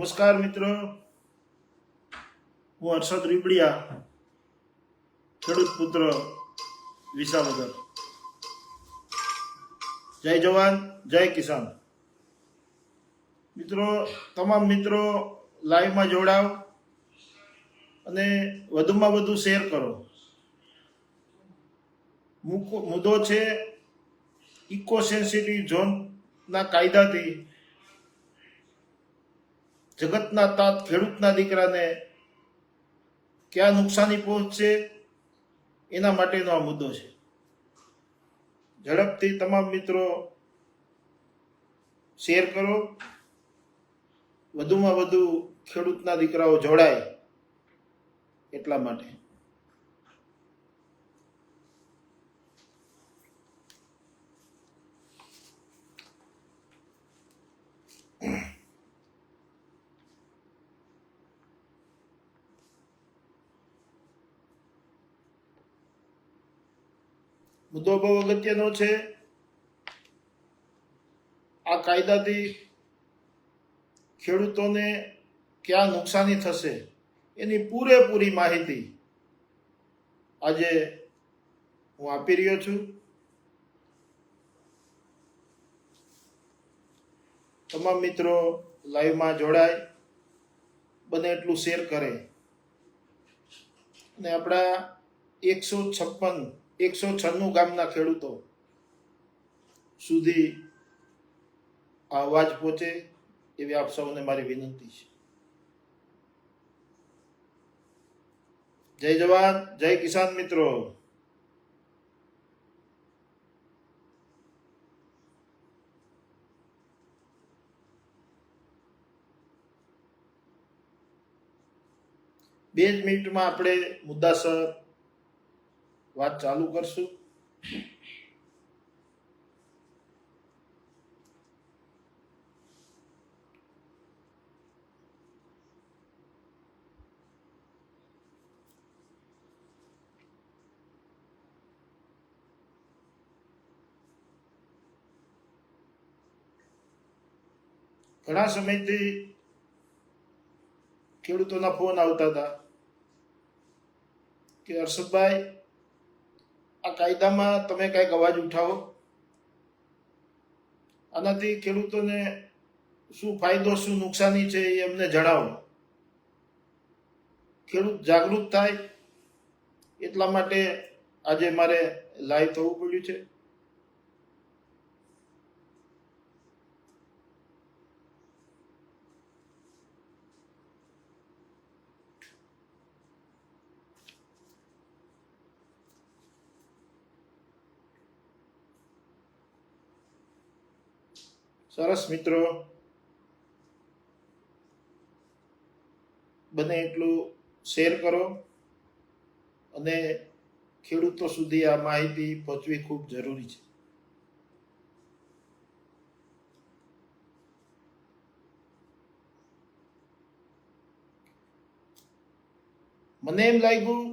નમસ્કાર મિત્રો, હું હર્ષદ રીબડિયા, ખેડૂત પુત્ર વિસાવદર. જય જવાન જય કિસાન. મિત્રો, તમામ મિત્રો લાઈવમાં જોડાવ અને વધુમાં વધુ શેર કરો. મુદ્દો છે ઇકો સેન્સિટિવ ઝોનના કાયદાથી જગતના તાત ખેડૂતના દીકરાને ક્યાં નુકસાની પહોંચશે એના માટેનો આ મુદ્દો છે. ઝડપથી તમામ મિત્રો શેર કરો, વધુમાં વધુ ખેડૂતના દીકરાઓ જોડાય એટલા માટે. મુદ્દો બહુ અગત્યનો છે. આ કાયદાથી ખેડૂતોને ક્યાં નુકસાની થશે એની પૂરેપૂરી માહિતી આજે હું આપી રહ્યો છું. તમામ મિત્રો લાઈવમાં જોડાય, બને એટલું શેર કરે અને આપણા 196 ગામના ખેડૂતો સુધી આ અવાજ પહોંચે એવી આપ સૌને મારી વિનંતી છે. જય જવાન જય કિસાન મિત્રો. બે જ મિનિટમાં આપણે મુદ્દાસર વાત ચાલુ કરશું. ઘણા સમયથી ખેડૂતોના ફોન આવતા હતા કે હર્ષદભાઈ, આ કાયદામાં તમે કંઈક અવાજ ઉઠાવો, આનાથી ખેડૂતોને શું ફાયદો શું નુકસાની છે એ અમને જણાવો. ખેડૂત જાગૃત થાય એટલા માટે આજે મારે લાઈવ થવું પડ્યું છે. સરસ મિત્રો, બને એટલું શેર કરો અને ખેડૂતો સુધી આ માહિતી પહોંચવી ખૂબ જરૂરી છે. મને એમ લાગ્યું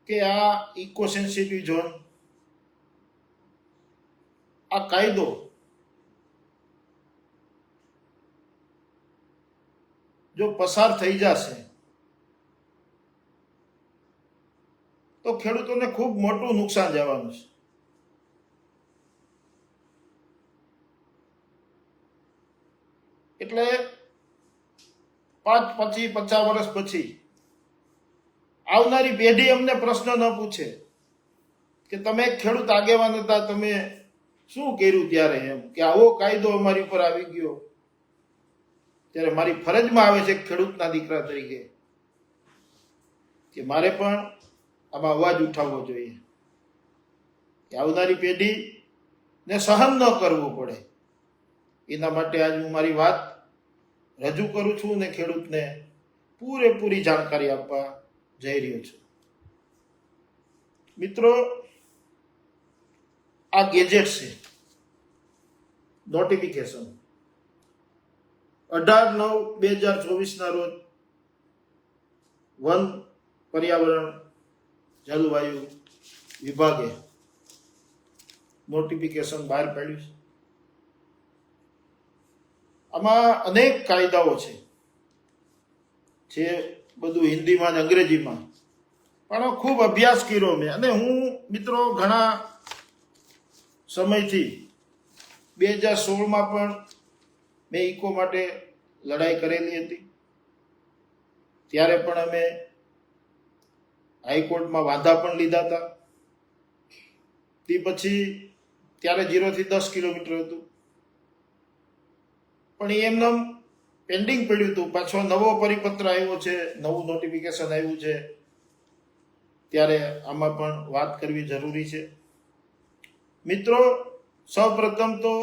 કે આ ઇકો સેન્સિટિવ ઝોન, આ કાયદો જો પસાર થઈ જશે તો ખેડૂતોને ખૂબ મોટું નુકસાન જવાનું છે. એટલે 50 વર્ષ પછી આવનારી પેઢી અમને પ્રશ્ન ન પૂછે કે તમે ખેડૂત આગેવાન હતા, તમે શું કર્યું ત્યારે, એમ કે આવો કાયદો અમારી ઉપર આવી ગયો. ત્યારે મારી ફરજમાં આવે છે ખેડૂતના દીકરા તરીકે કે મારે પણ આમાં અવાજ ઉઠાવવો જોઈએ કે આવનારી પેઢીને સહન ન કરવું પડે. એના માટે આજ હું મારી વાત રજૂ કરું છું અને ખેડૂતને પૂરેપૂરી જાણકારી આપવા જઈ રહ્યો છું. મિત્રો, આ ગેજેટ છે, નોટિફિકેશન 18/9/2024 રોજ વન પર્યાવરણ જલવાયુ વિભાગે નોટિફિકેશન બહાર પાડ્યું છે. આમાં અનેક કાયદાઓ છે બધું હિન્દીમાં અને અંગ્રેજીમાં, પણ ખૂબ અભ્યાસ કર્યો મેં. અને હું મિત્રો ઘણા સમયથી 2016માં પણ મેં ઇકો માટે લડાઈ કરેલી હતી. ત્યારે પણ અમે હાઈકોર્ટમાં વાંધા પણ લીધા હતા. તે પછી ત્યારે 0 થી 10 કિલોમીટર હતું, પણ એ એમને પેન્ડિંગ પડ્યું હતું. પાછો નવો પરિપત્ર આવ્યો છે, નવું નોટિફિકેશન આવ્યું છે, ત્યારે આમાં પણ વાત કરવી જરૂરી છે. મિત્રો, સૌપ્રથમ તો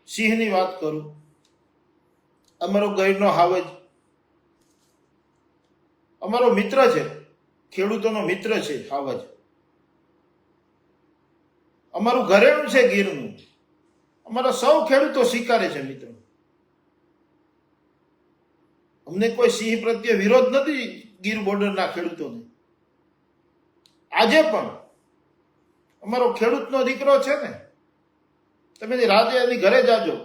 સિંહની વાત કરું. અમારો ગઈડનો હાવજ અમારો મિત્ર છે, ખેડૂતોનો મિત્ર છે હાવજ. અમારું ઘરેણું છે ગીરનું. અમારા સૌ ખેડૂતો સ્વીકારે છે મિત્રો. અમને કોઈ સિંહ પ્રત્યે વિરોધ નથી ગીર બોર્ડરના ખેડૂતોને. આજે પણ અમારો ખેડૂતનો દીકરો છે ને, તમે રાતે એની ઘરે જાજો,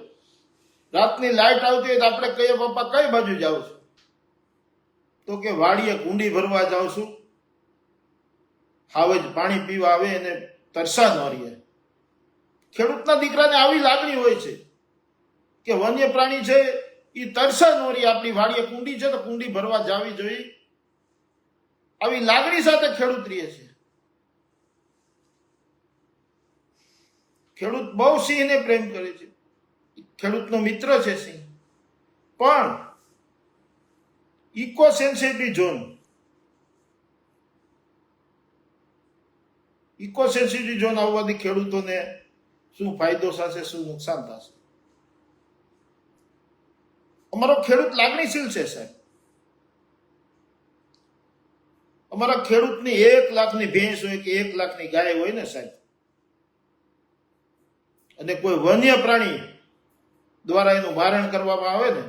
રાતની લાઈટ આવતી હોય તો આપણે કહીએ પપ્પા કઈ બાજુ જાઓ છો, તો કે વાડીએ કુંડી ભરવા જાઉં છું. હાવજ પાણી પીવા આવે એને તરસા ન રહે. ખેડૂતના દીકરાને આવી લાગણી હોય છે કે વન્ય પ્રાણી છે એ તરસા ન રહે, આપણી વાડીએ કુંડી છે તો કુંડી ભરવા જાવી જોઈએ. આવી લાગણી સાથે ખેડૂત રહે છે. ખેડૂત બહુ સિંહને પ્રેમ કરે છે, ખેડૂતનો મિત્ર છે સિંહ. પણ eco sensitive zone, eco sensitive zone આવવાથી ખેડૂતોને શું ફાયદો થશે, શું નુકસાન થશે? અમારો ખેડૂત લાગણીશીલ છે સાહેબ. અમારા ખેડૂતની 1 લાખની ભેંસ હોય કે 1 લાખની ગાય હોય ને સાહેબ, અને કોઈ વન્ય પ્રાણી દ્વારા એનું મારણ કરવામાં આવે ને,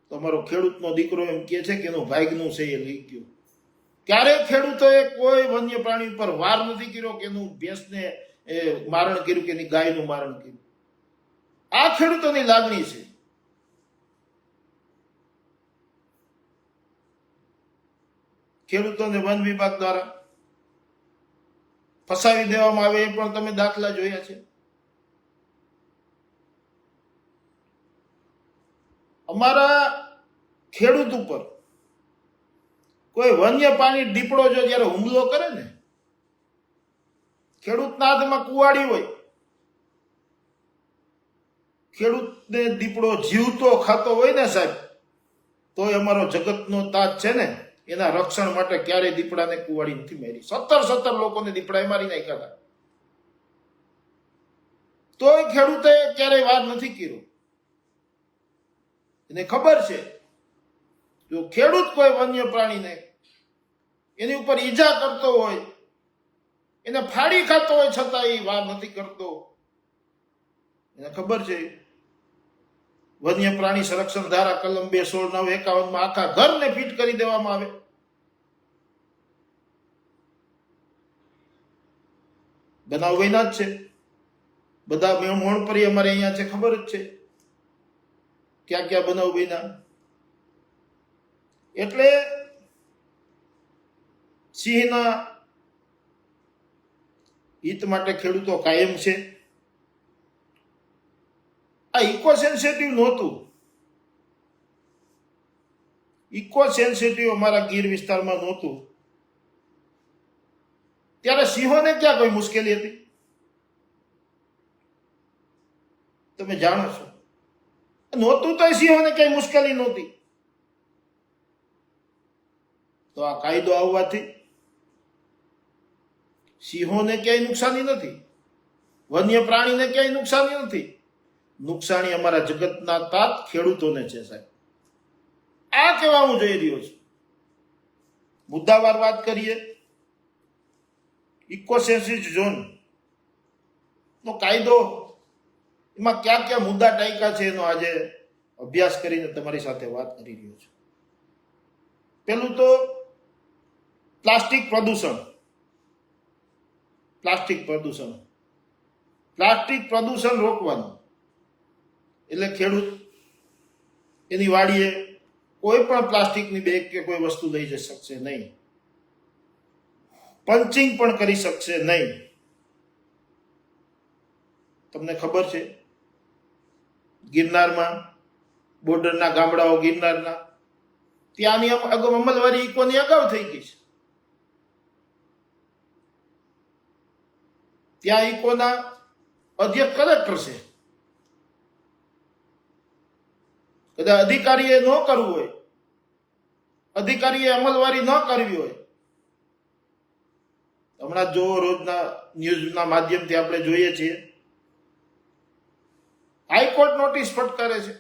તો અમારો ખેડૂતનો દીકરો એમ કહે છે કે એનું ભાગ્યનું છે એ લઈ ગયો. ક્યારેય ખેડૂતોએ કોઈ વન્ય પ્રાણી ઉપર વાર નથી કર્યો કે એનું ભેંસને મારણ કર્યું કે એની ગાયનું મારણ કર્યું. આ ખેડૂતોની લાગણી છે. ખેડૂતોને વન વિભાગ દ્વારા ફસાવી દેવામાં આવે એ પણ તમે દાખલા જોયા છે. અમારા ખેડૂત ઉપર કોઈ વન્ય પ્રાણી દીપડો જો જયારે હુમલો કરે ને, ખેડૂતના હાથમાં કુવાડી હોય, ખેડૂતને દીપડો જીવતો ખાતો હોય ને સાહેબ, તો અમારો જગતનો તાજ છે ને, એના રક્ષણ માટે ક્યારેય દીપડાને કુવાડી નથી મારી. 17 લોકોને દીપડાએ મારી નાખ્યા હતા, તોય ખેડૂતે ક્યારેય વાર નથી કર્યો. એને ખબર છે જો ખેડૂત કોઈ વન્ય પ્રાણીને એની ઉપર ઈજા કરતો હોય, એને ફાડી ખાતો હોય, છતાં એ વાર નથી કરતો. એને ખબર છે વન્ય પ્રાણી સંરક્ષણ ધારા કલમ 216(9)51 આખા ઘરને ફિટ કરી દેવામાં આવે. બનાવ બન્યા જ છે. બધા મોણપરી અમારે અહીંયા છે, ખબર જ છે ક્યાં ક્યાં બનાવ બન્યા. એટલે સિંહના હિત માટે ખેડૂતો કાયમ છે. આ ઇકો સેન્સિટિવ નહોતું. ઇકો સેન્સિટિવ અમારા ગીર વિસ્તારમાં નહોતું, ત્યારે સિંહોને ક્યાં કોઈ મુશ્કેલી હતી? તમે જાણો છો. નહોતું તો સિંહોને કઈ મુશ્કેલી નહોતી. તો આ કાયદો આવવાથી સિંહોને ક્યાંય નુકસાની નથી, વન્ય પ્રાણીને ક્યાંય નુકસાની નથી. નુકસાની અમારા જગતના તાત ખેડૂતોને છે સાહેબ. આ કહેવા હું જઈ રહ્યો છું. મુદ્દાવાર વાત કરીએ. ઇકો સેન્સિટિવ ઝોન નો કાયદો, એમાં ક્યાં ક્યાં મુદ્દા ટાંક્યા છે એનો આજે અભ્યાસ કરીને તમારી સાથે વાત કરી રહ્યો છું. પેલું તો પ્લાસ્ટિક પ્રદૂષણ. પ્લાસ્ટિક પ્રદૂષણ રોકવાનું. એટલે ખેડૂત એની વાડીએ કોઈ પણ પ્લાસ્ટિકની બેગ કે કોઈ વસ્તુ લઈ જઈ શકશે નહીં, પંચિંગ પણ કરી શકશે નહીં. તમને ખબર છે ગિરનારમાં, બોર્ડરના ગામડાઓ ગિરનારના, ત્યાંની અમલવારી ઇકોની અગાઉ થઈ ગઈ છે. ત્યાં ઇકોના અધ્યક્ષ કલેક્ટર છે. કદાચ અધિકારીએ ન કરવું હોય, અધિકારીએ અમલવારી ન કરવી હોય, હમણાં જો રોજના ન્યૂઝના માધ્યમથી આપણે જોઈએ છીએ, હાઈકોર્ટ નોટિસ ફટકારે છે.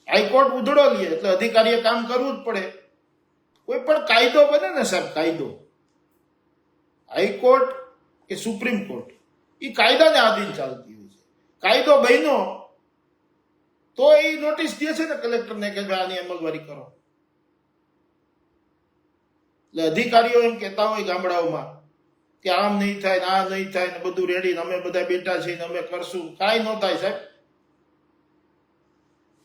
હાઈકોર્ટ ઉધડો લે એટલે અધિકારીએ કામ કરવું જ પડે. કોઈ પણ કાયદો બને ને સાહેબ, કાયદો, હાઈકોર્ટ કે સુપ્રીમ કોર્ટ, એ કાયદાને આધીન ચાલતી હોય છે. કાયદો બન્યો તો એ નોટિસ દે છે ને કલેક્ટરને કે ભાઈ આની અમલવારી કરો. એટલે અધિકારીઓ એમ કહેતા હોય ગામડાઓમાં કે આમ નહીં થાય ને આ નહીં થાય ને બધું રેડી, અમે બધા બેઠા છીએ ને અમે કરશું. કાંઈ ન થાય સાહેબ.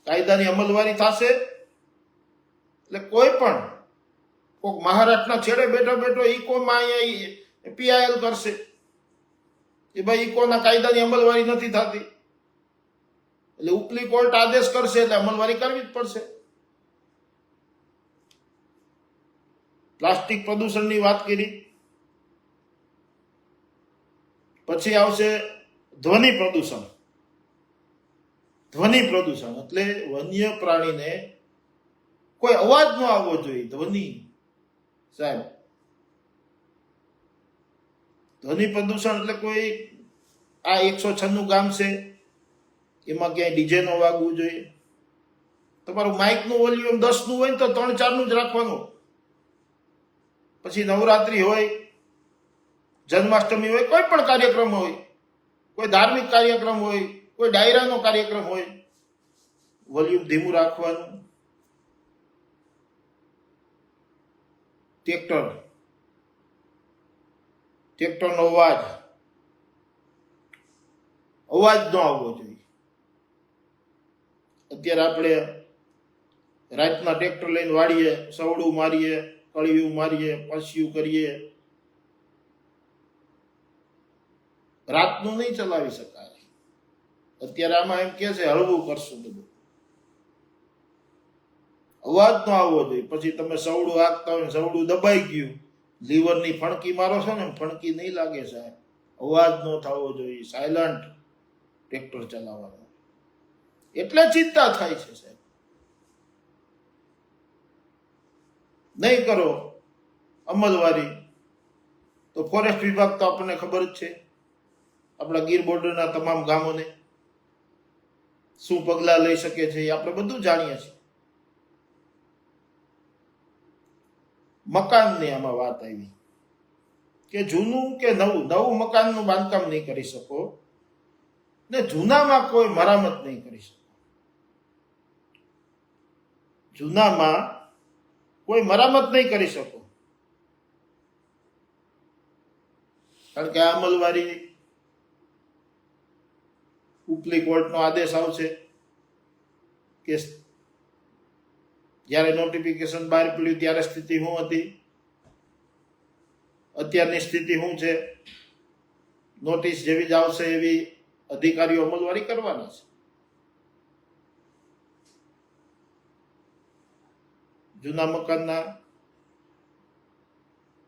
કાયદાની અમલવારી થશે એટલે કોઈ પણ કોઈક મહારાષ્ટ્રના છેડે બેઠો બેઠો ઇકોમાં અહીંયા પીઆઈએલ કરશે કે ભાઈ ઇકોના કાયદાની અમલવારી નથી થતી, એટલે ઉપલી કોર્ટ આદેશ કરશે એટલે અમલવારી કરવી જ પડશે. પ્લાસ્ટિક પ્રદૂષણની વાત કરી, પછી આવશે ધ્વનિ પ્રદૂષણ. ધ્વનિ પ્રદૂષણ એટલે વન્ય પ્રાણીને કોઈ અવાજ ન આવવો જોઈએ. ધ્વનિ સાહેબ, ધ્વનિ પ્રદૂષણ એટલે કોઈ આ 196 ગામ છે એમાં ક્યાંય ડીજે નો વાગવું જોઈએ. તમારું માઇકનું વોલ્યુમ 10 નું હોય ને તો 3-4 જ રાખવાનું. પછી નવરાત્રી હોય, જન્માષ્ટમી હોય, કોઈ પણ કાર્યક્રમ હોય, કોઈ ધાર્મિક કાર્યક્રમ હોય, કોઈ ડાયરાનો કાર્યક્રમ હોય, વોલ્યુમ ધીમું રાખવાનું. ટ્રેક્ટરનો અવાજ ન આવવો જોઈએ. અત્યારે આપણે રાતના ટ્રેક્ટર લઈને વાળીએ, સવડું મારીએ, કળિયું મારીએ, પસ્યું કરીએ, રાતનું નહીં ચલાવી શકાય. અત્યારે આમાં એમ કે છે હળવું કરશું બધું, અવાજ ન આવવો જોઈએ. પછી તમે સવડું હાંકતા હોય, સવડું દબાઈ ગયું, લીવરની ફણકી મારો છો ને, ફણકી નહીં લાગે સાહેબ. અવાજ ન થવો જોઈએ, સાયલન્ટ ટ્રેક્ટર ચલાવવાનો. એટલે ચિંતા થાય છે સાહેબ. નહીં કરો અમલવારી તો ફોરેસ્ટ વિભાગ તો આપણને ખબર જ છે, આપણા ગીર બોર્ડરના તમામ ગામોને શું પગલાં લઈ શકે છે એ આપણે બધું જાણીએ છીએ. મકાનની આમાં વાત આવી કે જૂનું કે નવું મકાનનું બાંધકામ નહીં કરી શકો ને જૂનામાં કોઈ મરામત નહીં કરી શકો. જૂનામાં કોઈ મરામત નહીં કરી શકો, કારણ કે આ અમલવારી ઉપલી કોર્ટનો આદેશ આવશે કે જ્યારે નોટિફિકેશન બહાર પડ્યું ત્યારે સ્થિતિ શું હતી, અત્યારની સ્થિતિ શું છે. નોટિસ જેવી જ આવશે એવી અધિકારીઓ અમલવારી કરવાના છે. જૂના મકાનના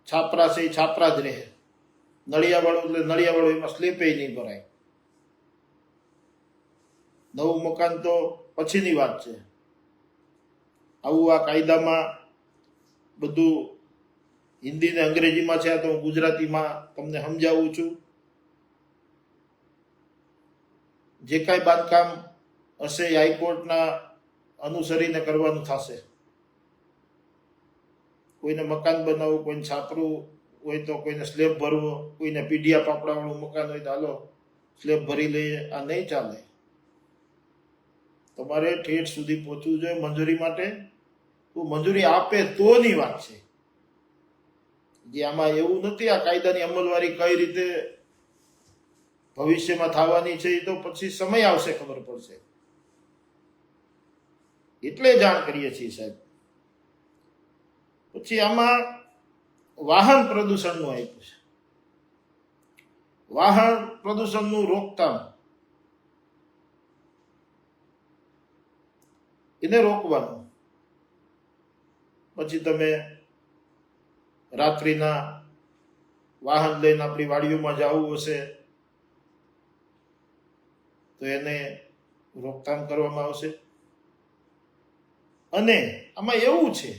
છાપરા છે એ છાપરા જ રહે, નળિયાવાળું એટલે નળિયાવાળું, એમાં સ્લીપે નહીં ભરાય. નવું મકાન તો પછીની વાત છે. આવું આ કાયદામાં બધું હિન્દી ને અંગ્રેજીમાં છે, તો હું ગુજરાતીમાં તમને સમજાવું છું. જે કાંઈ બાંધકામ હશે એ હાઈકોર્ટના અનુસરીને કરવાનું થશે. કોઈને મકાન બનાવવું, કોઈને છાપરું હોય તો કોઈને સ્લેબ ભરવો, કોઈને પીડિયા પાપડાવાળું મકાન હોય તો હાલો સ્લેબ ભરી લઈએ, આ નહીં ચાલે. તમારે ઠેઠ સુધી પહોંચવું જોઈએ મંજૂરી માટે. તો મંજૂરી આપે તોની વાત છે. જે આમાં એવું નથી, આ કાયદાની અમલવારી કઈ રીતે ભવિષ્યમાં થવાની છે એ તો પછી સમય આવશે ખબર પડશે. એટલે જાણ કરીએ છીએ સાહેબ. પછી આમાં વાહન પ્રદૂષણનું આપ્યું છે. વાહન પ્રદૂષણનું રોકથામ, એને રોકવાનું. પછી તમે રાત્રિના વાહન લઈને આપણી વાડીઓમાં જવું હશે તો એને રોકથામ કરવામાં આવશે. અને આમાં એવું છે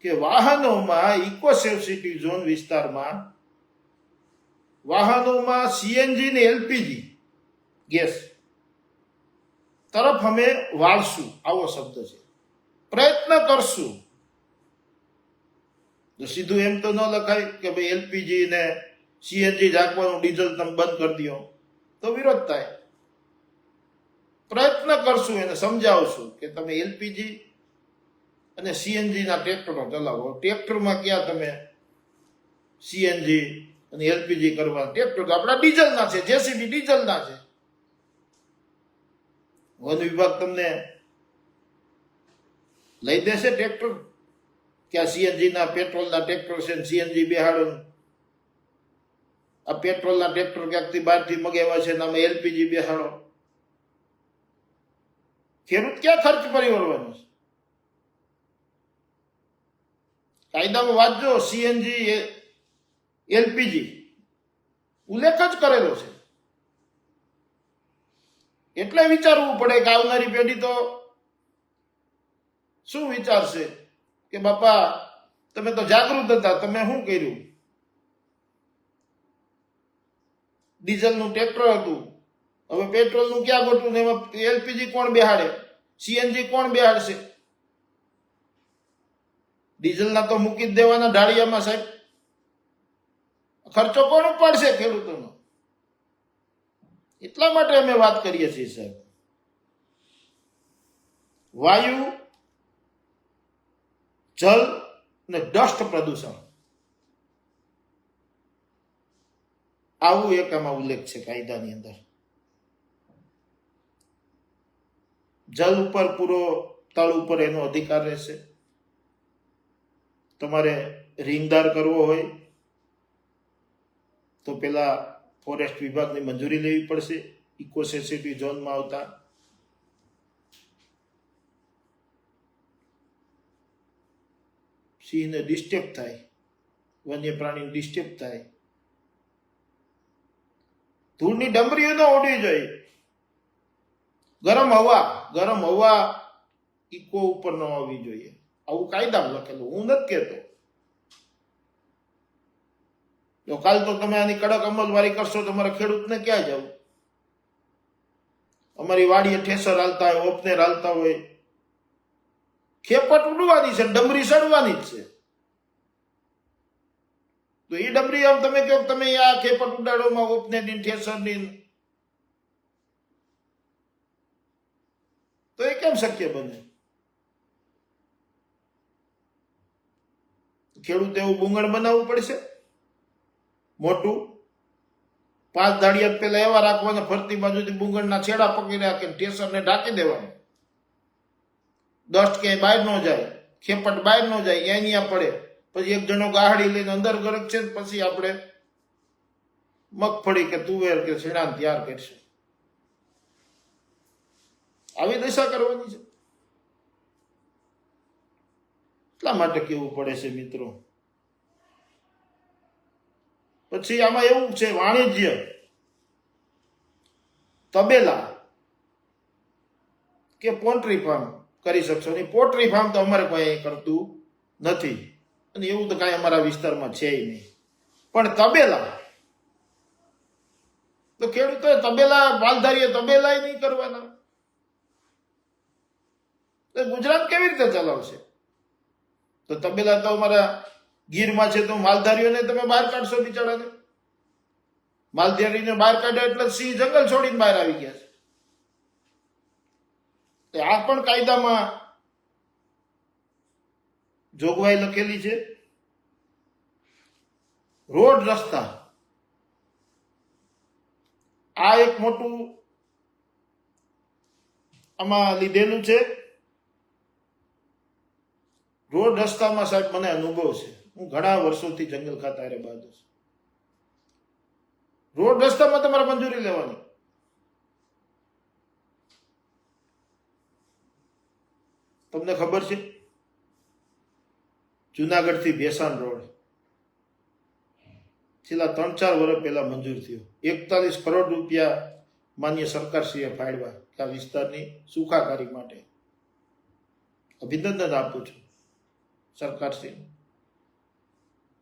કે વાહનોમાં ઇકો સેફ ઝોન વિસ્તારમાં વાહનોમાં સીએનજી ને એલપીજી ગેસ તરફ અમે વાળશું, આવો શબ્દ છે. પ્રયત્ન કરશું. તો સીધું એમ તો ન લખાય કે ભાઈ એલપીજી ને સીએનજી રાખવાનું, ડીઝલ તમે બંધ કરી દો, તો વિરોધ થાય. પ્રયત્ન કરશું, એને સમજાવશું કે તમે એલપીજી અને સીએનજી ના ટ્રેક્ટરો ચલાવો. ટ્રેક્ટરમાં ક્યાં તમે સીએનજી અને એલપીજી કરવા? ટ્રેક્ટર તો આપણા ડીઝલના છે, જેસીબી ડીઝલના છે. વન વિભાગ તમને લઈ દેશે ટ્રેક્ટર કે આ સીએનજી ના પેટ્રોલના ટ્રેક્ટર છે, સીએનજી બેહાડો. આ પેટ્રોલના ટ્રેક્ટર ક્યાંકથી બહારથી મગાવ્યા છે, આમાં એલપીજી બેહાડો. ખેડૂત ક્યાં ખર્ચ પરિવર્તવાનો છે? કાયદામાં વાંચજો, સીએનજી એલપીજી ઉલ્લેખ જ કરેલો છે. એટલે વિચારવું પડે કે આવનારી પેઢી તો શું વિચારશે કે બાપા તમે તો જાગૃત હતા, તમે શું કર્યું? ડીઝલનું ટ્રેક્ટર હતું, હવે પેટ્રોલનું ક્યાં ગોઠવું ને એમાં એલપીજી કોણ બેહાડે? સીએનજી કોણ બેહાડશે? ડીઝલના તો મૂકી જ દેવાના ઢાળિયામાં સાહેબ. ખર્ચો કોણ ઉપાડશે? ખેડૂતોનો. એટલા માટે અમે વાત કરીએ છીએ સાહેબ. વાયુ, જલ અને ડસ્ટ પ્રદૂષણ, આવું એક આમાં ઉલ્લેખ છે કાયદાની અંદર. જલ ઉપર પૂરો તળ ઉપર એનો અધિકાર રહેશે. તમારે રીંગદાર કરવો હોય તો પેલા ફોરેસ્ટ વિભાગની મંજૂરી લેવી પડશે. ઇકો સેન્સિટિવ ઝોનમાં આવતા સિંહને ડિસ્ટર્બ થાય, વન્ય પ્રાણીને ડિસ્ટર્બ થાય. ધૂળની ડમરીઓ ન ઉડવી જોઈએ. ગરમ હવા ઇકો ઉપર ન આવવી જોઈએ. આવું કાયદામાં લખેલું, હું નથી કહેતો. તો કાલ તો તમે આની કડક અમલવારી કરશો, તમારા ખેડૂતને ક્યાં જવું? અમારી વાડીએ ઠેસર હાલતા હોય, ઓપનેર હાલતા હોય, ખેપટ ઉડવાની છે, ડમરી સડવાની જ છે. તો એ ડમરી આમ તમે કહો તમે આ ખેપટ ઉડાડોમાં ઓપનેરની ઠેસરની, તો એ કેમ શક્ય બને? ખેડૂત એવું બુંગણ બનાવવું પડશે મોટું. 5 દાડિયા પેલા એવા રાખવાના, ફરતી બાજુથી બુંગણના છેડા પકડી રાખીને ઠેસરને ઢાંકી દેવાનું. ડસ્ટ ક્યાંય બહાર ન જાય, ખેપટ બહાર ન જાય, અહીંયા પડે. પછી એક જણો ગાહડી લઈને અંદર ગરક છે, પછી આપણે મગફળી કે તુવેર કે છેડા તૈયાર કરશું. આવી દશા કરવાની છે. એટલા માટે કેવું પડે છે મિત્રો. પછી આમાં એવું છે, વાણિજ્ય તબેલા કે પોલ્ટ્રી ફાર્મ કરી શકશો નહીં. પોલ્ટ્રી ફાર્મ તો અમારે કોઈ કરતું નથી અને એવું તો કાંઈ અમારા વિસ્તારમાં છે નહીં. પણ તબેલા તો ખેડૂતોએ તબેલા, માલધારીએ તબેલા નહીં કરવાના. તો ગુજરાત કેવી રીતે ચલાવશે? તો તબેલા તો અમારા ગીરમાં છે, તો માલધારીઓને તમે બહાર કાઢશો બિચારાને. માલધારીને બહાર કાઢ્યા એટલે સિંહ જંગલ છોડીને બહાર આવી ગયા છે. આ પણ કાયદામાં જોગવાઈ લખેલી છે. રોડ રસ્તા, આ એક મોટું આમાં લીધેલું છે. રોડ રસ્તામાં સાહેબ મને અનુભવ છે. હું ઘણા વર્ષોથી જંગલ ખાતા હારે બાંધું છું. રોડ રસ્તામાં તમારે મંજૂરી લેવાની. તમને ખબર છે જુનાગઢ થી ભેસાણ રોડ છેલ્લા 3-4 વર્ષ પહેલા મંજૂર થયો. 41 કરોડ રૂપિયા માન્ય સરકારશ્રીએ ફાળવ્યા કે આ વિસ્તારની સુખાકારી માટે. અભિનંદન આપું છું સરકારશ્રી.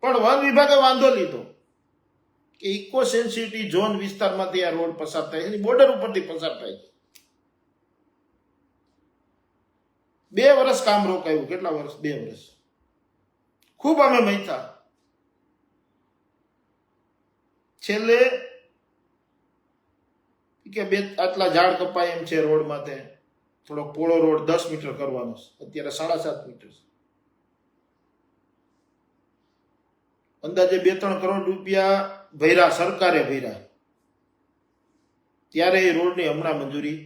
પણ વન વિભાગે વાંધો લીધો કે ઇકો સેન્સિટિવ ઝોન વિસ્તારમાંથી આ રોડ પસાર થાય, એની બોર્ડર ઉપરથી પસાર થાય છે. 2 વર્ષ કામ રોકાયું. કેટલા વર્ષ? 2 વર્ષ. ખૂબ અમે મહેતા. છેલ્લે કે આટલા ઝાડ કપાય એમ છે રોડ માટે, થોડોક પોળો રોડ 10 મીટર કરવાનો છે, અત્યારે 7.5 મીટર છે. અંદાજે 2-3 કરોડ રૂપિયા ભર્યા, સરકારે ભર્યા. ત્યારે એ રોડની હમણાં મંજૂરી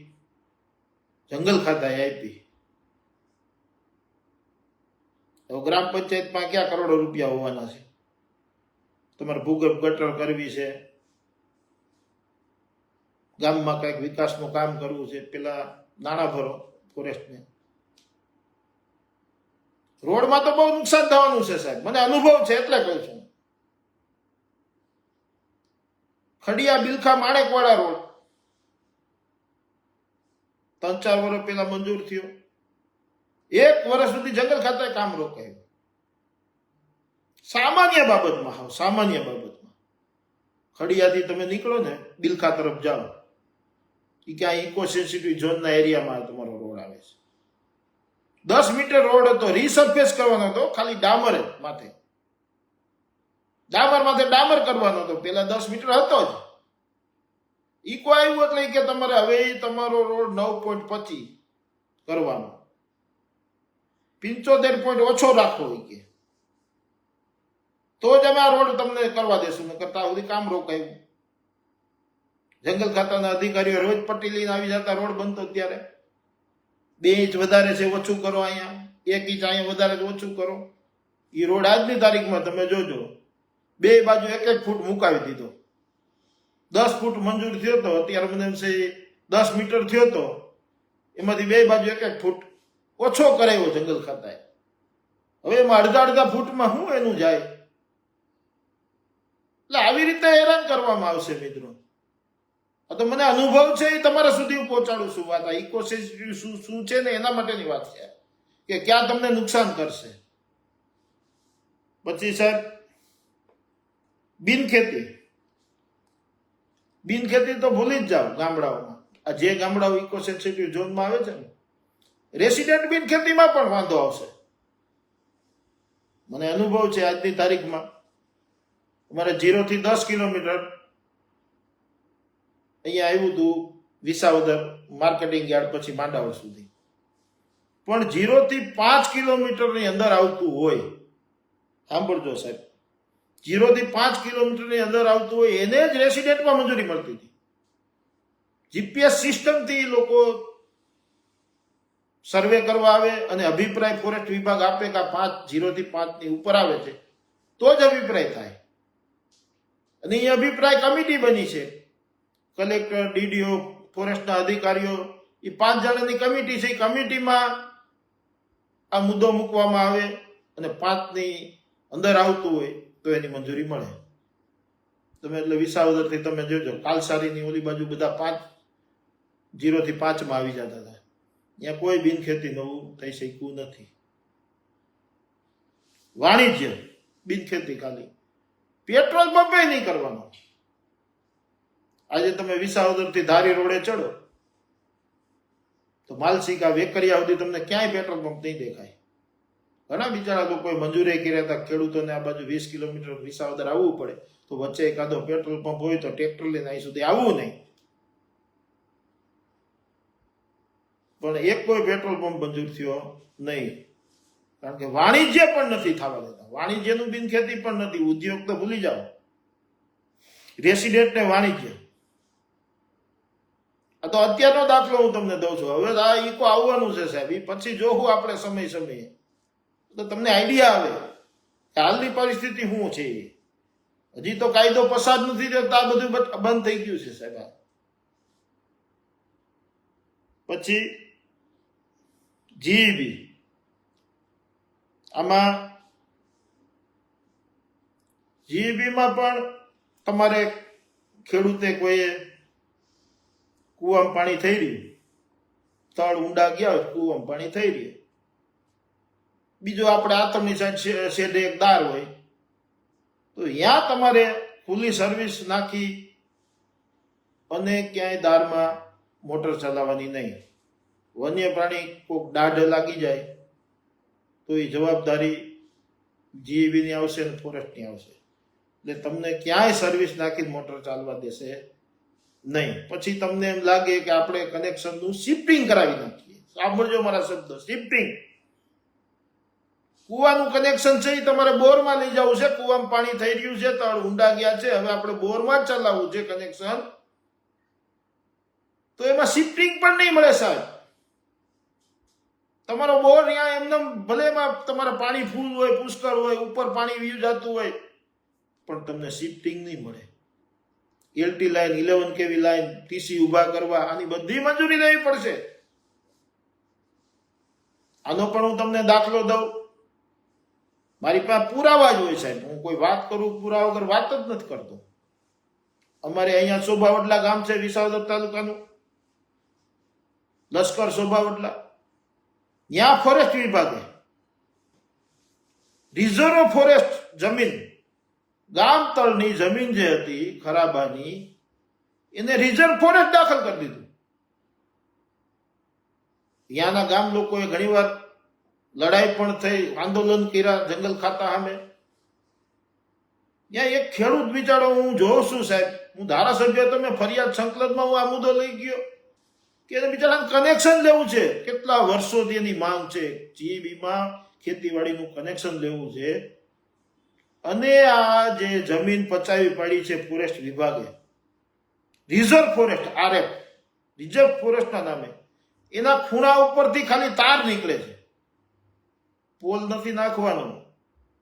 જંગલ ખાતાએ આપી. તો ગ્રામ પંચાયતમાં ક્યાં કરોડો રૂપિયા હોવાના છે? તમારે ભૂગર્ભ ગટર કરવી છે, ગામમાં કંઈક વિકાસનું કામ કરવું છે, પેલા નાણાં ભરો ફોરેસ્ટને. રોડમાં તો બહુ નુકસાન થવાનું છે સાહેબ, મને અનુભવ છે એટલે કહું છું. ખડિયા બિલખા માણેકવાળા રોડ 3-4 વર્ષ પહેલા મંજૂર થયો. 1 વર્ષ સુધી જંગલ ખાતાએ કામ રોકાયું. સામાન્ય બાબતમાં, સામાન્ય બાબતમાં ખડિયાથી તમે નીકળો ને બિલખા તરફ જાઓ, એ ક્યાં ઇકો સેન્સિટિવ ઝોનના એરિયામાં તમારો રોડ આવે છે. 10 મીટર રોડ હતો, રીસર્ફેસ કરવાનો હતો, ખાલી ડામર માથે. ડામર માથે ડામર કરવાનો હતો. પેલા 10 મીટર હતો જ. ઇકો આવ્યું એટલે કે તમારે હવે તમારો રોડ 9.25 કરવાનો, 75 પોઈન્ટ ઓછો રાખવો કે તો જ અમે આ રોડ તમને કરવા દેશું. ને કરતા સુધી કામ રોકાયું. જંગલ ખાતાના અધિકારીઓ રોજ પટ્ટી લઈને આવી જતા, રોડ બનતો ત્યારે 2 ઇંચ વધારે છે ઓછું કરો, અહીંયા 1 ઇંચ અહીંયા વધારે છે ઓછું કરો. એ રોડ આજની તારીખમાં તમે જોજો 2 બાજુ 1-1 ફૂટ મુકાવી દીધો. 10 ફૂટ મંજૂર થયો તો, અત્યારે મને એમ છે 10 મીટર થયો તો, એમાંથી 2 બાજુ 1-1 ફૂટ ઓછો કરાયો જંગલ ખાતાએ. હવે એમાં અડધા ફૂટમાં શું એનું જાય? એટલે આવી રીતે હેરાન કરવામાં આવશે મિત્રો. આ તો મને અનુભવ છે, એ તમારા સુધી હું પહોંચાડું છું. વાત આ ઇકો સેન્સિટિવ શું છે ને એના માટેની વાત છે કે ક્યાં તમને નુકસાન કરશે. પછી સાહેબ બિનખેતી તો ભૂલી જ જાઓ ગામડાઓમાં. આ જે ગામડાઓ ઇકો સેન્સિટિવ ઝોનમાં આવે છે ને, રેસિડેન્ટ બિનખેતીમાં પણ વાંધો આવશે. મને અનુભવ છે આજની તારીખમાં. અમારે 0 થી 10 કિલોમીટર અહીંયા આવ્યું હતું વિસાવદર માર્કેટિંગ યાર્ડ પછી માંડાવળ સુધી, પણ 0 થી 5 કિલોમીટરની અંદર આવતું હોય, સાંભળજો સાહેબ, 0 થી 5 કિલોમીટરની અંદર આવતું હોય એને જ રેસિડેન્ટમાં મંજૂરી મળતી હતી. જીપીએસ સિસ્ટમથી લોકો સર્વે કરવા આવે અને અભિપ્રાય ફોરેસ્ટ વિભાગ આપે કે આ 0 થી 5 ની ઉપર આવે છે તો જ અભિપ્રાય થાય. અને એ અભિપ્રાય કમિટી બની છે, કલેક્ટર, ડીડીઓ, ફોરેસ્ટના અધિકારીઓ, એ 5 જણાની કમિટી છે. એ કમિટીમાં આ મુદ્દો મૂકવામાં આવે અને 5 ની અંદર આવતું હોય તો એની મંજૂરી મળે. તમે એટલે વિસાવદરથી તમે જોજો, કાલસારીની ઓલી બાજુ બધા 0 થી 5 માં આવી જતા હતા. ત્યાં કોઈ બિનખેતી નવું થઈ શક્યું નથી. વાણિજ્ય બિનખેતી ખાલી પેટ્રોલ પંપે નહીં કરવાનો. આજે તમે વિસાવદરથી ધારી રોડે ચડો તો માલસીકા વેકરિયા સુધી તમને ક્યાંય પેટ્રોલ પંપ નહીં દેખાય. ઘણા બિચારા લોકોએ મંજૂરી કર્યા હતા, ખેડૂતોને આ બાજુ 20 કિલોમીટર વિસાવદર આવવું પડે તો વચ્ચે એકાદો પેટ્રોલ પંપ હોય તો ટ્રેક્ટર લઈને અહીં સુધી આવવું નહીં. પણ એક કોઈ પેટ્રોલ પંપ મંજૂર થયો નહીં, કારણ કે વાણિજ્ય પણ નથી થવા દેતા. વાણિજ્યનું બિનખેતી પણ નથી. ઉદ્યોગ તો ભૂલી જાઓ, રેસિડેન્ટ ને વાણિજ્ય. આ તો અત્યારનો દાખલો હું તમને દઉં છું. હવે આ ઇકો આવવાનું છે સાહેબ, એ પછી જોવું આપણે સમયે તો તમને આઈડિયા આવે કે હાલની પરિસ્થિતિ શું છે. હજી તો કાયદો પસાર નથી થયો, આ બધું બંધ થઈ ગયું છે સાહેબ. પછી જીઈબી, આમાં જીઈબીમાં પણ તમારે ખેડૂતે કોઈએ કૂવામાં પાણી થઈ રહ્યું, તળ ઊંડા ગયા હોય કૂવામાં પાણી થઈ રહ્યું. બીજો આપણે આતમની સાઈડ શેડે એક દાર હોય તો ત્યાં તમારે ખુલ્લી સર્વિસ નાખી અને ક્યાંય દારમાં મોટર ચલાવવાની નહીં. વન્ય પ્રાણી કોઈક દાઢ લાગી જાય તો એ જવાબદારી જીઈબીની આવશે અને ફોરેસ્ટની આવશે. એટલે તમને ક્યાંય સર્વિસ નાખીને મોટર ચાલવા દેશે નહીં. પછી તમને એમ લાગે કે આપણે કનેક્શનનું શિફ્ટિંગ કરાવી નાખીએ. સાંભળજો મારા શબ્દ, શિફ્ટિંગ. કુવાનું કનેક્શન છે એ તમારે બોરમાં લઈ જવું છે. કુવામાં પાણી થઈ રહ્યું છે, તળ ઊંડા ગયા છે, હવે આપણે બોરમાં જ ચલાવવું છે કનેક્શન. તો એમાં શિફ્ટિંગ પણ નહીં મળે સાહેબ. તમારો બોર ત્યાં એમને ભલે એમાં તમારે પાણી ફૂલ હોય, પુષ્કળ હોય, ઉપર પાણી વીવ જતું હોય, પણ તમને શિફ્ટિંગ નહીં મળે. LT line, 11 kV line, TC ઉભા કરવા, આની બધી મંજૂરી લેવી પડશે. આનો પણ હું તમને દાખલો દઉં. મારી પાસે પુરાવા જ હોય સાહેબ. હું કોઈ વાત કરું પુરાવા વગર વાત જ નથી કરતો. અમારે અહીંયા શોભાવડલા ગામ છે, વિસાવદર તાલુકાનું, લશ્કર શોભાવડલા. ત્યાં ફોરેસ્ટ વિભાગે રિઝર્વ ફોરેસ્ટ જમીન, ગામ તળની જમીન જે હતી ખરાબાની, એને રિઝર્વ ફોરેસ્ટ દાખલ કરી દીધું. ત્યાંના ગામ લોકોએ ઘણીવાર લડાઈ પણ થઈ, આંદોલન કર્યા જંગલ ખાતા સામે. ત્યાં એક ખેડૂત બિચારો હું જોઉં છું સાહેબ, હું ધારાસભ્ય હતો, મેં ફરિયાદ સંકલનમાં હું આ મુદ્દો લઈ ગયો કે એને બિચારાને કનેક્શન લેવું છે. કેટલા વર્ષોથી એની માંગ છે જીઈબીમાં ખેતીવાડીનું કનેક્શન લેવું છે. અને આ જે જમીન પચાવી પાડી છે ફોરેસ્ટ વિભાગે, રિઝર્વ ફોરેસ્ટ, આરએફ, રિઝર્વ ફોરેસ્ટના નામે, એના ખૂણા ઉપરથી ખાલી તાર નીકળે છે. પોલ નથી નાખવાનો,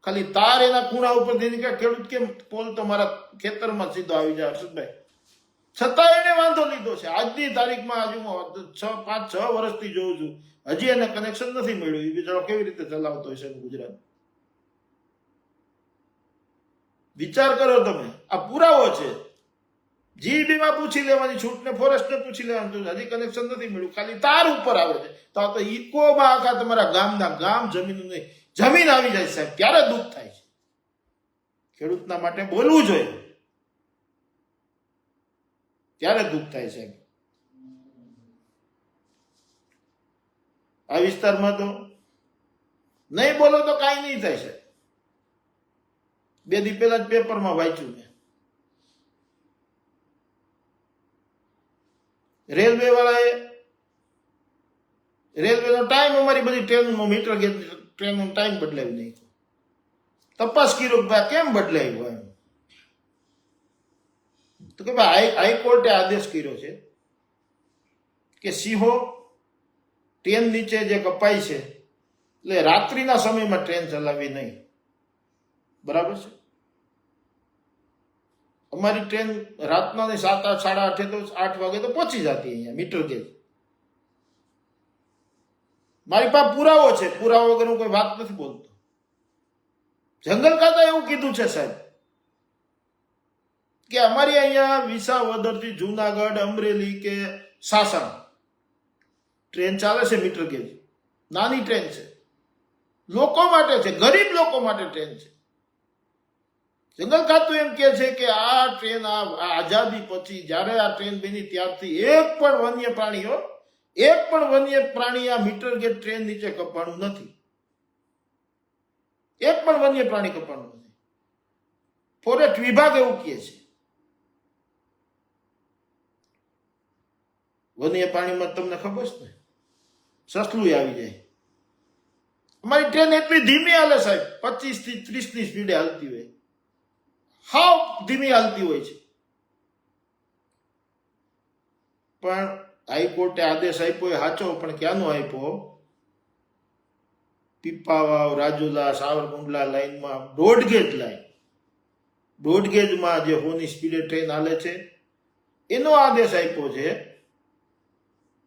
ખાલી તાર એના ખૂણા ઉપરથી નીકળે. ખેડૂત કેમ પોલ તો મારા ખેતરમાં સીધો આવી જાય હર્ષદભાઈ, છતાં એને વાંધો લીધો છે. આજની તારીખમાં હજુ 5-6 વર્ષથી જોઉં છું, હજી એને કનેક્શન નથી મળ્યું. એ બિચારો કેવી રીતે ચલાવતો હશે ગુજરાત? વિચાર કરો તમે. આ પુરાવો છે. જીઈબીમાં પૂછી લેવાની છૂટ ને ફોરેસ્ટને પૂછી લેવાનું, હજી કનેક્શન નથી મળ્યું, ખાલી તાર ઉપર આવે છે. તો આ તો ઇકોમાં આખા તમારા ગામના ગામ જમીન આવી જાય સાહેબ. ક્યારે દુઃખ થાય છે. ખેડૂતના માટે બોલવું જોઈએ, ત્યારે દુઃખ થાય છે. આ વિસ્તારમાં તો નહીં બોલો તો કાંઈ નહીં થાય છે. 2 દી પહેલા જ પેપરમાં વાંચ્યું મેં. રેલવે વાળાએ રેલવેનો ટાઈમ, અમારી બધી ટ્રેનનો મીટર ગેજ ટ્રેનનો ટાઈમ બદલાવી નાખ્યો. તપાસ કર્યો કે ભાઈ કેમ બદલાવ્યો એમ. તો કે ભાઈ હાઈકોર્ટે આદેશ કર્યો છે કે સિંહો ટ્રેન નીચે જે કપાય છે, એટલે રાત્રિના સમયમાં ટ્રેન ચલાવવી નહીં. બરાબર છે. અમારી ટ્રેન રાતના 7, 8, 8:30 તો 8 વાગે તો પહોંચી જતી અહીંયા મીટર ગેજ. મારી પાસે પુરાવો છે, પુરાવા વગર હું કોઈ વાત નથી બોલતો. જંગલ ખાતા એવું કીધું છે સાહેબ કે અમારી અહીંયા વિસાવદરથી જુનાગઢ, અમરેલી કે સાસણ ટ્રેન ચાલે છે મીટર ગેજ. નાની ટ્રેન છે, લોકો માટે છે, ગરીબ લોકો માટે ટ્રેન છે. જંગલ ખાતું એમ કે છે કે આ ટ્રેન આઝાદી પછી જ્યારે આ ટ્રેન બની ત્યારથી એક પણ વન્ય પ્રાણી આ મીટર ગેજ ટ્રેન નીચે કપાણું નથી. એક પણ વન્ય પ્રાણી કપાણું નથી. ફોરેસ્ટ વિભાગ એવું કહે છે. વન્ય પ્રાણીમાં તમને ખબર છે ને, સસલું આવી જાય. અમારી ટ્રેન એટલી ધીમી હાલે સાહેબ, 25 થી 30 ની સ્પીડે હાલતી હોય, હાવ ધીમી હાલતી હોય છે. પણ હાઈકોર્ટે આદેશ આપ્યો એ સાચો, પણ ક્યાંનો આપ્યો? પીપાવાવ, રાજુલા, સાવરકુંડલા લાઈનમાં 1.5 ગેજ લાઈન, 1.5 ગેજમાં જે 100ની સ્પીડે ટ્રેન હાલે છે એનો આદેશ આપ્યો છે.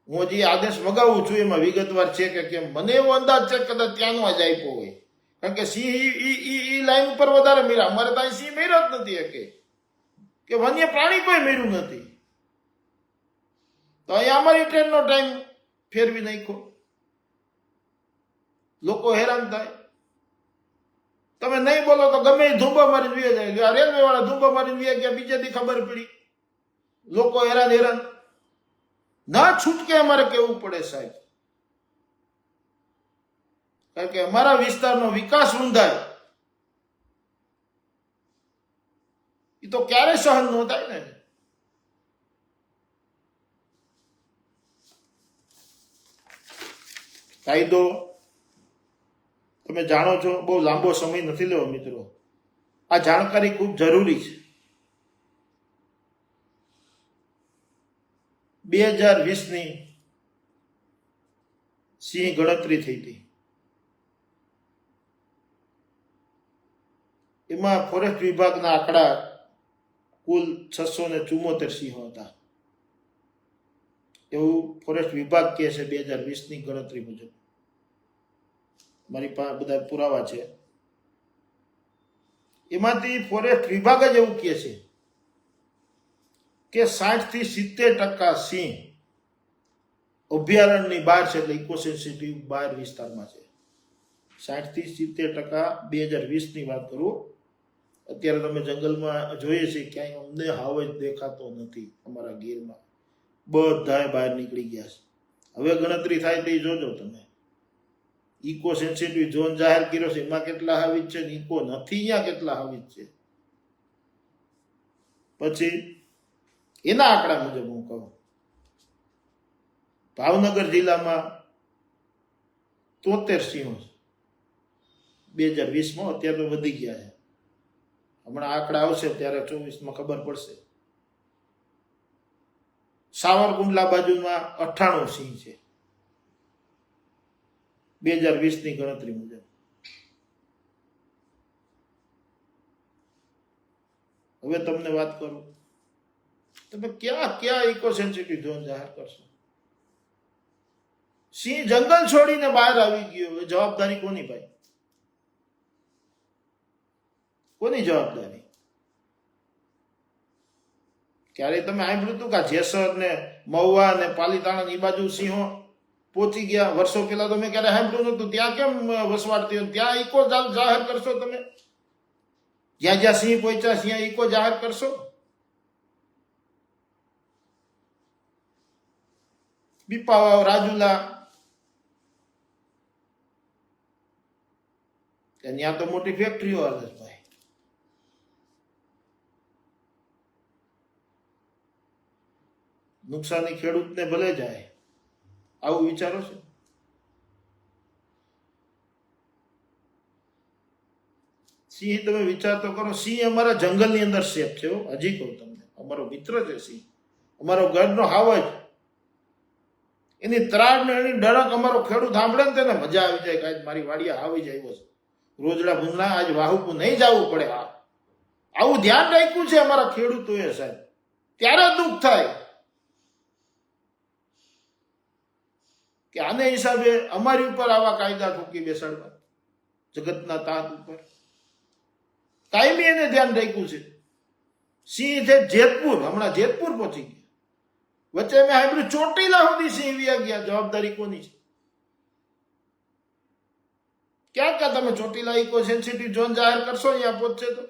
હું હજી આદેશ મગાવું છું, એમાં વિગતવાર છે કે કેમ, મને એવો અંદાજ છે કે કદાચ ત્યાંનો જ આપ્યો હોય, કારણ કે સિંહ ઈ લાઈન ઉપર વધારે મેળા. અમારે ત્યાં સિંહ મેળ્યો જ નથી કે વન્ય પ્રાણી કોઈ મેળ્યું નથી. તો અહીંયા અમારી ટ્રેનનો ટાઈમ ફેરવી નાખ્યો, લોકો હેરાન થાય. તમે નહીં બોલો તો ગમે એ ધૂંબા મારીને વી જાય. રેલવે વાળા ધૂંબા મારીને વી ગયા, બીજે દી ખબર પડી, લોકો હેરાન. ના છૂટકે અમારે કેવું પડે સાહેબ, કારણ કે અમારા વિસ્તારનો વિકાસ રૂંધાય એ તો ક્યારે સહન ન થાય ને. કાયદો તમે જાણો છો, બહુ લાંબો સમય નથી લેવો મિત્રો, આ જાણકારી ખૂબ જરૂરી છે. 2020ની સિંહ ગણતરી થઈ હતી, એમાં ફોરેસ્ટ વિભાગના આંકડા કુલ 674 સિંહો હતા, એવું ફોરેસ્ટ વિભાગ કહે છે 2020ની ગણતરી મુજબ. મારી પાસે બધા પુરાવા છે. એમાંથી ફોરેસ્ટ વિભાગ જ એવું કહે છે કે 60 થી 70% સિંહ અભયારણ્યની બહાર છે, એટલે ઇકોસેન્સિટિવ બહાર વિસ્તારમાં છે. 60 થી 70% 2020ની વાત કરું. અત્યારે તમે જંગલમાં જોઈએ છે ક્યાંય અમને હાવ જ દેખાતો નથી. અમારા ગીરમાં બધાય બહાર નીકળી ગયા છે. હવે ગણતરી થાય તે જોજો તમે. ઇકો સેન્સિટિવ ઝોન જાહેર કર્યો છે, એમાં કેટલા હાવિજ છે, ઇકો નથી અહીંયા કેટલા હાવિજ છે. પછી એના આંકડા મુજબ હું કહું, ભાવનગર જિલ્લામાં 73 સિંહો છે 2020માં. અત્યારે તો વધી ગયા છે, હમણાં આંકડા આવશે ત્યારે 24માં ખબર પડશે. સાવરકુંડલા બાજુમાં 98 સિંહ છે 2020ની ગણતરી મુજબ. હવે તમને વાત કરું, તમે ક્યાં ઇકો સેન્સિટિવ ઝોન જાહેર કરશો? સિંહ જંગલ છોડીને બહાર આવી ગયો, એ જવાબદારી કોની ભાઈ? કોની જવાબદારી? ક્યારે તમે સાંભળ્યું હતું કે જેસર ને મહુવા ને પાલીતાણા ની બાજુ સિંહો પહોંચી ગયા? વર્ષો પહેલા તમે ક્યારે સાંભળ્યું નતું? ત્યાં કેમ વસવાટ થયો? ત્યાં ઇકો જાહેર કરશો તમે? જ્યાં જ્યાં સિંહ પહોંચ્યા ત્યાં ઇકો જાહેર કરશો? પીપાવાવ, રાજુલા, ત્યાં તો મોટી ફેક્ટરીઓ આવે છે ભાઈ. નુકસાની ખેડૂતને ભલે જાય, આવું વિચારો છો? સિંહ તમે વિચાર તો કરો. સિંહ અમારા જંગલની અંદર સેફ છે. હજી કહું તમને, અમારો મિત્ર છે સિંહ, અમારો ઘરનો હાવ જ. એની ત્રાડ ને એની ડણક અમારો ખેડૂત સાંભળે ને તેને મજા આવી જાય કે આજ મારી વાડીએ આવી જાય બસ રોજડા ભૂંગના, આજ વાહુકું નહીં જવું પડે. આવું ધ્યાન રાખ્યું છે અમારા ખેડૂતોએ સાહેબ, ત્યારે દુઃખ થાય કે આને હિસાબે અમારી ઉપર આવા કાયદા ઠોકી બેસાડવા જગતના તાત ઉપર. કાયમી એને ધ્યાન રાખ્યું છે. સિંહ છે જેતપુર, હમણાં જેતપુર પહોંચી ગયા. વચ્ચે મેં સાંભળ્યું ચોટીલા સુધી સિંહ વ્યા ગયા. જવાબદારી કોની છે? ક્યાં તમે ચોટીલા ઇકો સેન્સિટિવ ઝોન જાહેર કરશો? અહીંયા પહોંચશે તો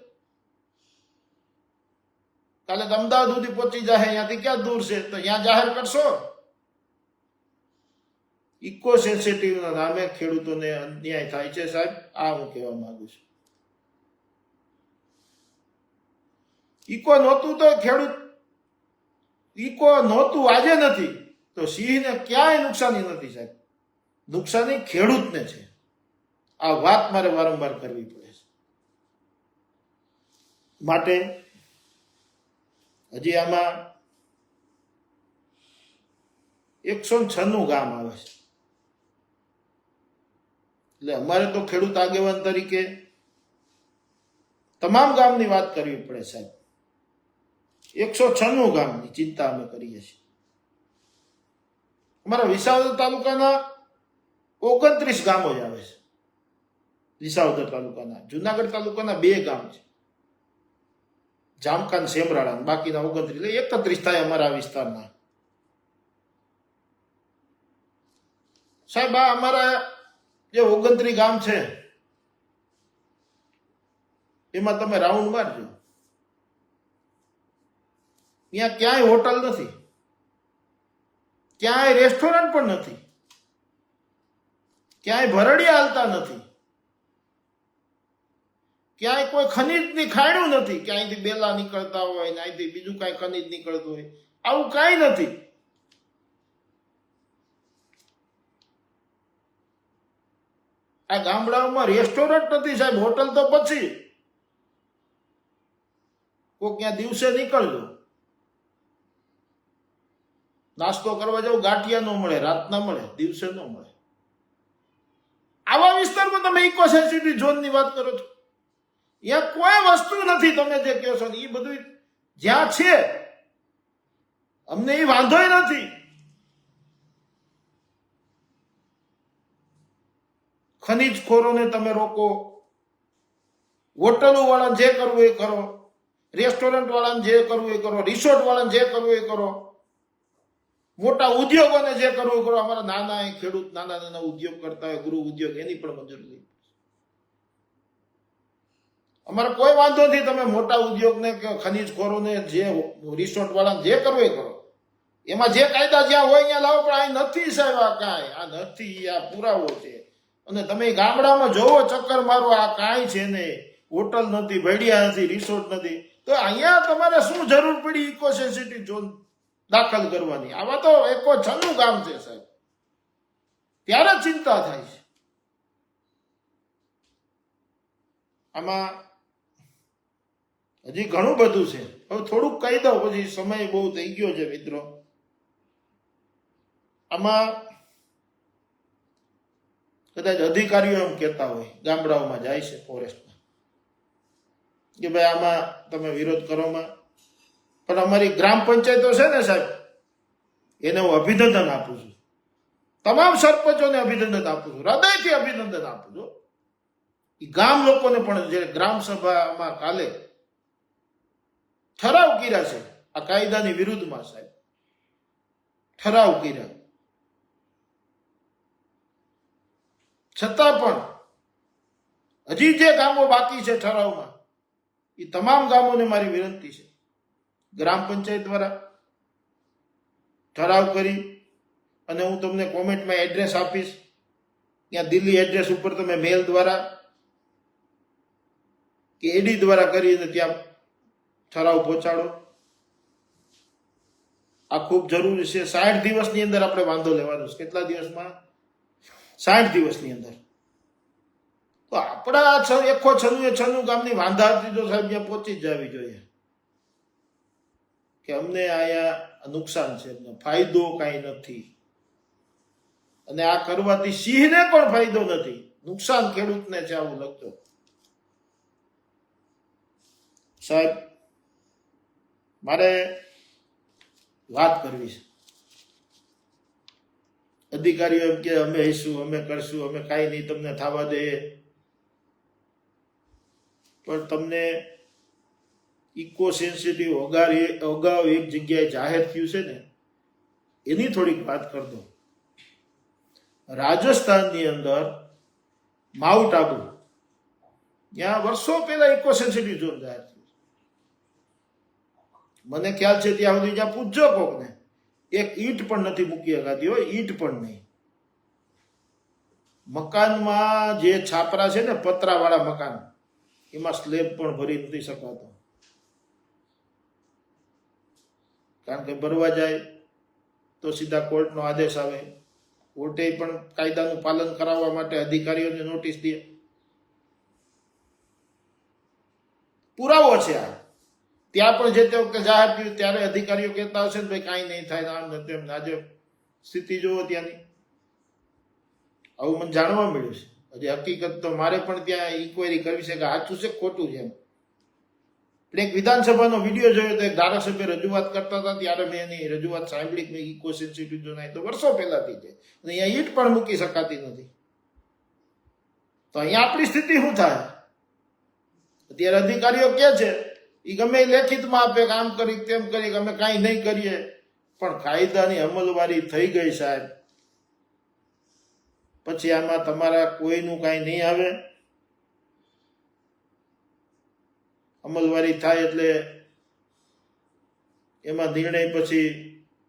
કાલે અમદાવાદ સુધી પહોંચી જાય, અહીંયાથી ક્યાં દૂર છે, તો અહીંયા જાહેર કરશો? ઇકો સેન્સિટિવ ના નામે ખેડૂતોને અન્યાય થાય છે સાહેબ. આ હું કહેવા માંગુ છું. ઇકો નહોતું તો ખેડૂત, ઇકો નહોતું આજે નથી તો સિંહને ક્યાંય નુકસાની નથી સાહેબ. નુકસાની ખેડૂતને છે. આ વાત મારે વારંવાર કરવી પડે છે. માટે હજી આમાં 196 ગામ આવે છે. એટલે અમારે તો ખેડૂત આગેવાન તરીકે તમામ ગામની વાત કરવી પડે સાહેબ. 196 ગામની ચિંતા અમે કરીએ છીએ. અમારા વિસાવદર તાલુકાના 29 ગામો જ આવે છે. વિસાવદર તાલુકાના, જુનાગઢ તાલુકાના 2 ગામ છે, જામકાન સેમરાળા, બાકીના 29 એટલે 31 થાય અમારા વિસ્તારના. સાહેબ આ અમારા જે 29 ગામ છે એમાં તમે રાઉન્ડ મારજો, ત્યાં ક્યાંય હોટલ નથી, ક્યાંય રેસ્ટોરન્ટ પણ નથી, ક્યાંય ભરડિયા હાલતા નથી, ક્યાંય કોઈ ખનીજની ખાણું નથી, ક્યાંયથી બેલા નીકળતા હોય ને અહીંથી બીજું કાંઈ ખનીજ નીકળતું હોય, આવું કાંઈ નથી. આ ગામડાઓમાં રેસ્ટોરન્ટ નથી સાહેબ, હોટલ તો પછી કોઈ ક્યાં દિવસે નીકળજો, નાસ્તો કરવા જાવ, ગાંઠિયા ન મળે, રાતના મળે, દિવસે ન મળે. આવા વિસ્તારમાં તમે ઇકો સેન્સિટિવ ઝોનની વાત કરો છો, અહીંયા કોઈ વસ્તુ નથી. તમે જે કહો છો ને એ બધું જ્યાં છે અમને એ વાંધોય નથી. ખનીજ ખોરોને તમે રોકો, હોટલો વાળાને જે કરવું એ કરો, રેસ્ટોરન્ટ વાળાને જે કરવું એ કરો, રિસોર્ટ વાળાને જે કરવું એ કરો, મોટા ઉદ્યોગોને જે કરવું એ કરો. અમારા નાના ખેડૂત નાના નાના ઉદ્યોગ કરતા હોય, ગૃહ ઉદ્યોગ, એની પણ મંજૂરી. અમારે કોઈ વાંધો નથી, તમે મોટા ઉદ્યોગને કે ખનીજ ખોરોને જે રિસોર્ટ વાળાને જે કરવું એ કરો, એમાં જે કાયદા જ્યાં હોય અહીંયા લાવો. પણ આ નથી સાહેબ, આ કાંઈ આ નથી, આ પુરાવો છે. અને તમે ગામડામાં જોવો, ચક્કર મારો, આ કાંઈ છે ને, હોટલ નથી, ભેડિયા નથી, રિસોર્ટ નથી, તો અહીંયા તમારે શું જરૂર પડી ઇકો સેન્સિટિવ ઝોન દાખલ કરવાની? આવા તો 196 ગામ છે સાહેબ, ત્યારે ચિંતા થાય છે. આમાં હજી ઘણું બધું છે, હવે થોડુંક કહી દઉં પછી સમય બહુ થઈ ગયો છે મિત્રો. આમાં કદાચ અધિકારીઓ એમ કહેતા હોય, ગામડાઓમાં જાય છે ફોરેસ્ટમાં કે ભાઈ આમાં તમે વિરોધ કરોમાં, પણ અમારી ગ્રામ પંચાયતો છે ને સાહેબ, એને હું અભિનંદન આપું છું. તમામ સરપંચોને અભિનંદન આપું છું, હૃદયથી અભિનંદન આપું છું. એ ગામ લોકોને પણ જે ગ્રામ સભામાં કાલે ઠરાવ કર્યા છે આ કાયદાની વિરુદ્ધમાં સાહેબ, ઠરાવ કર્યા, છતાં પણ હજી જે ગામો બાકી છે ઠરાવમાં, એ તમામ ગામોને મારી વિનંતી છે, ગ્રામ પંચાયત દ્વારા ઠરાવ કરી અને હું તમને કોમેન્ટમાં એડ્રેસ આપીશ, ત્યાં દિલ્હી એડ્રેસ ઉપર તમે મેલ દ્વારા કે એડી દ્વારા કરીને ત્યાં ઠરાવ પહોંચાડો. આ ખૂબ જરૂરી છે. 60 દિવસની અંદર આપણે વાંધો લેવાનો છે. કેટલા દિવસમાં? 60 દિવસની અંદર. તો આપણા 196 ગામની વાંધાથી તો સાહેબ ત્યાં પહોંચી જ જવી જોઈએ કે અમને અહીંયા નુકસાન છે, ફાયદો કાંઈ નથી. અને આ કરવાથી સિંહને પણ ફાયદો નથી, નુકસાન ખેડૂતને છે, આવું લખજો સાહેબ. મારે વાત કરવી છે. અધિકારીઓ એમ કે અમે હઈશું, અમે કરશું, અમે કાંઈ નહીં તમને થવા દે, પણ તમને ઇકો સેન્સિટિવ અગાઉ એક જગ્યાએ જાહેર થયું છે ને, એની થોડીક વાત કર દો. રાજસ્થાનની અંદર માઉન્ટ આબુ, ત્યાં વર્ષો પહેલા ઇકો સેન્સિટિવ ઝોન જાહેર થયું. મને ખ્યાલ છે ત્યાં સુધી જ્યાં પૂછજો કોકને, એક ઈંટ પણ નથી મૂકી શકાતી હોય, ઈંટ પણ નહીં. મકાનમાં જે છાપરા છે ને, પતરાવાળા મકાન, એમાં સ્લેબ પણ ભરી નથી શકાતો, કારણ કે ભરવા જાય તો સીધા કોર્ટનો આદેશ આવે. કોર્ટે પણ કાયદાનું પાલન કરાવવા માટે અધિકારીઓને નોટિસ દે. પુરાવો છે આ. ત્યાં પણ જે તે વખતે જાહેર થયું ત્યારે અધિકારીઓ કહેતા હશે ને ભાઈ કાંઈ નહીં થાય, આમ નથી એમ. આજે સ્થિતિ જોવો ત્યાંની, આવું મને જાણવા મળ્યું છે. હજી હકીકત તો મારે પણ ત્યાં ઇન્કવાયરી કરવી છે કે સાચું છે ખોટું છે એમ. એટલે એક વિધાનસભાનો વિડીયો જોયો તો એક ધારાસભ્ય રજૂઆત કરતા હતા, ત્યારે મેં એની રજૂઆત સાંભળી કે ઇકો સેન્સિટિવ જણાય તો વર્ષો પહેલાથી છે, અને અહીંયા ઈંટ પણ મૂકી શકાતી નથી. તો અહીંયા આપણી સ્થિતિ શું થાય? અત્યારે અધિકારીઓ કે છે એ ગમે લેખિતમાં આપે કે આમ કરી તેમ કરી, અમે કાંઈ નહીં કરીએ, પણ કાયદાની અમલવારી થઈ ગઈ સાહેબ. પછી આમાં તમારા કોઈનું કાંઈ નહીં આવે. અમલવારી થાય એટલે એમાં નિર્ણય પછી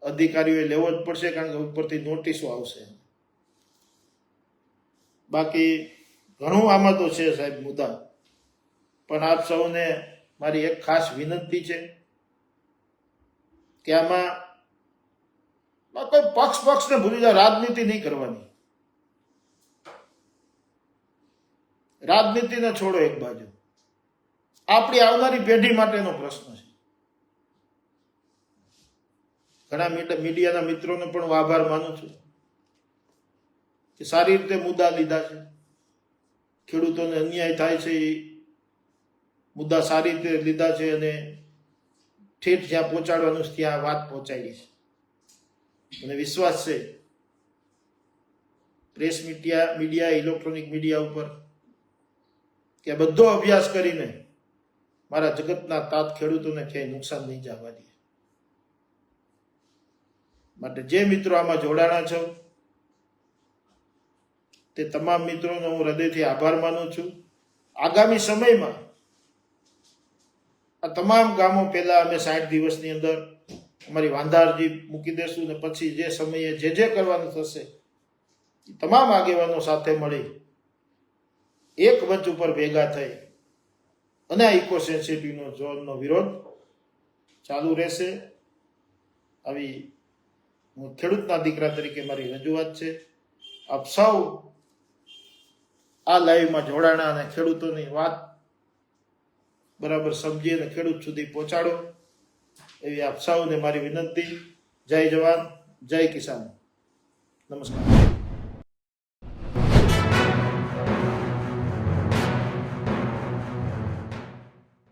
અધિકારીઓએ લેવો જ પડશે, કારણ કે ઉપરથી નોટિસો આવશે. બાકી ઘણું આમાં તો છે સાહેબ મુદ્દા, પણ આપ સૌને મારી એક ખાસ વિનંતી છે કે આમાં કોઈ પક્ષને ભૂલી જાઓ, રાજનીતિ નહીં કરવાની. રાજનીતિને છોડો એક બાજુ, આપણી આવનારી પેઢી માટેનો પ્રશ્ન છે. ઘણા મીડિયાના મિત્રોને પણ હું આભાર માનું છું કે સારી રીતે મુદ્દા લીધા છે. ખેડૂતોને અન્યાય થાય છે એ મુદ્દા સારી રીતે લીધા છે, અને ઠેઠ જ્યાં પહોંચાડવાનું છે ત્યાં વાત પહોંચાડી છે. મને વિશ્વાસ છે પ્રેસ મીડિયા ઇલેક્ટ્રોનિક મીડિયા ઉપર કે બધો અભ્યાસ કરીને મારા જગતના તાત ખેડૂતોને ક્યાંય નુકસાન નહીં જવા દે. માટે જે મિત્રો આમાં જોડાણા છો તે તમામ મિત્રોનો હું હૃદયથી આભાર માનું છું. આગામી સમયમાં આ તમામ ગામો પહેલા અમે 60 દિવસની અંદર અમારી વાંધારજી મૂકી દેશું, ને પછી જે સમયે જે કરવાનું થશે તમામ આગેવાનો સાથે મળી એક મંચ ઉપર ભેગા થઈ અને આ ઇકો સેન્સિટિવનો ઝોનનો વિરોધ ચાલુ રહેશે. આવી હું ખેડૂતના દીકરા તરીકે મારી રજૂઆત છે. આપ સૌ આ લાઈવમાં જોડાણા અને ખેડૂતોની વાત બરાબર સમજી અને ખેડૂત સુધી પહોંચાડો એવી આપ સૌને મારી વિનંતી. જય જવાન, જય કિસાન. નમસ્કાર.